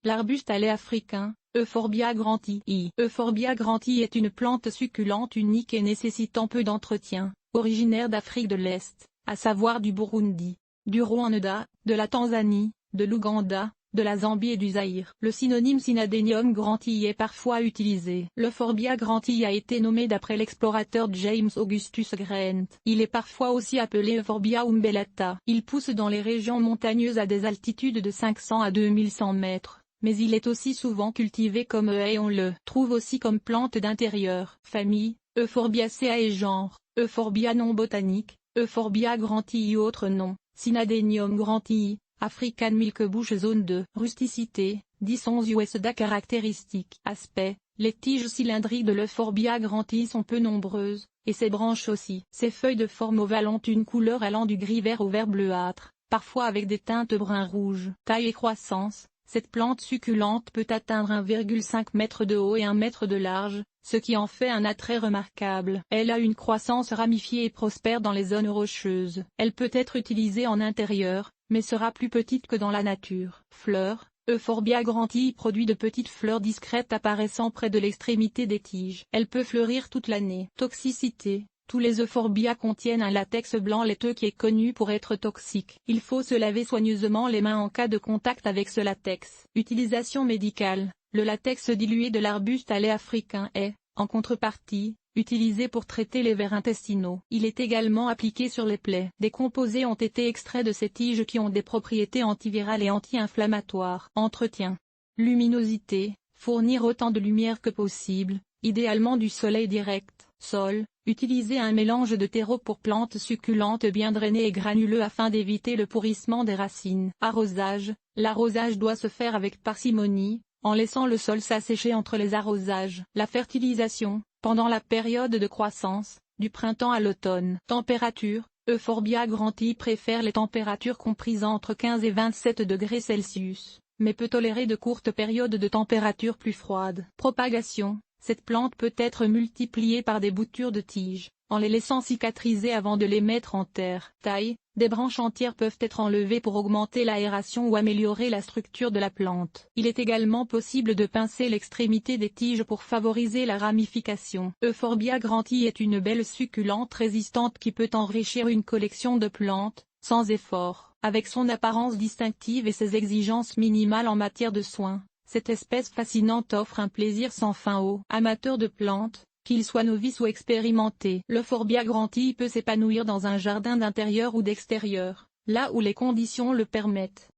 L'arbuste à lait africain, Euphorbia grantii. Euphorbia grantii est une plante succulente unique et nécessitant peu d'entretien, originaire d'Afrique de l'Est, à savoir du Burundi, du Rwanda, de la Tanzanie, de l'Ouganda, de la Zambie et du Zaïre. Le synonyme Synadenium grantii est parfois utilisé. L'Euphorbia grantii a été nommé d'après l'explorateur James Augustus Grant. Il est parfois aussi appelé Euphorbia umbellata. Il pousse dans les régions montagneuses à des altitudes de 500 à 2100 mètres, mais il est aussi souvent cultivé comme haie et on le trouve aussi comme plante d'intérieur. Famille, Euphorbiacea et genre, Euphorbia non botanique, Euphorbia grantii. Autre nom, Synadenium grantii. African Milkbush zone 2. Rusticité, 10-11 USDA. Caractéristiques. Aspect, les tiges cylindriques de l'Euphorbia grantii sont peu nombreuses, et ses branches aussi. Ses feuilles de forme ovale ont une couleur allant du gris vert au vert bleuâtre, parfois avec des teintes brun-rouge. Taille et croissance, cette plante succulente peut atteindre 1,5 m de haut et 1 m de large, ce qui en fait un attrait remarquable. Elle a une croissance ramifiée et prospère dans les zones rocheuses. Elle peut être utilisée en intérieur, mais sera plus petite que dans la nature. Fleurs, Euphorbia grantii produit de petites fleurs discrètes apparaissant près de l'extrémité des tiges. Elle peut fleurir toute l'année. Toxicité. Tous les Euphorbia contiennent un latex blanc laiteux qui est connu pour être toxique. Il faut se laver soigneusement les mains en cas de contact avec ce latex. Utilisation médicale. Le latex dilué de l'arbuste à lait africain est, en contrepartie, utilisé pour traiter les vers intestinaux. Il est également appliqué sur les plaies. Des composés ont été extraits de ces tiges qui ont des propriétés antivirales et anti-inflammatoires. Entretien. Luminosité. Fournir autant de lumière que possible, idéalement du soleil direct. Sol. Utiliser un mélange de terreau pour plantes succulentes bien drainées et granuleux afin d'éviter le pourrissement des racines. Arrosage. L'arrosage doit se faire avec parcimonie, en laissant le sol s'assécher entre les arrosages. La fertilisation, pendant la période de croissance, du printemps à l'automne. Température. Euphorbia grantii préfère les températures comprises entre 15 et 27 degrés Celsius, mais peut tolérer de courtes périodes de température plus froide. Propagation. Cette plante peut être multipliée par des boutures de tiges, en les laissant cicatriser avant de les mettre en terre. Taille. Des branches entières peuvent être enlevées pour augmenter l'aération ou améliorer la structure de la plante. Il est également possible de pincer l'extrémité des tiges pour favoriser la ramification. Euphorbia grantii est une belle succulente résistante qui peut enrichir une collection de plantes, sans effort. Avec son apparence distinctive et ses exigences minimales en matière de soins, cette espèce fascinante offre un plaisir sans fin aux amateurs de plantes, qu'ils soient novices ou expérimentés. L'Euphorbia grantii peut s'épanouir dans un jardin d'intérieur ou d'extérieur, là où les conditions le permettent.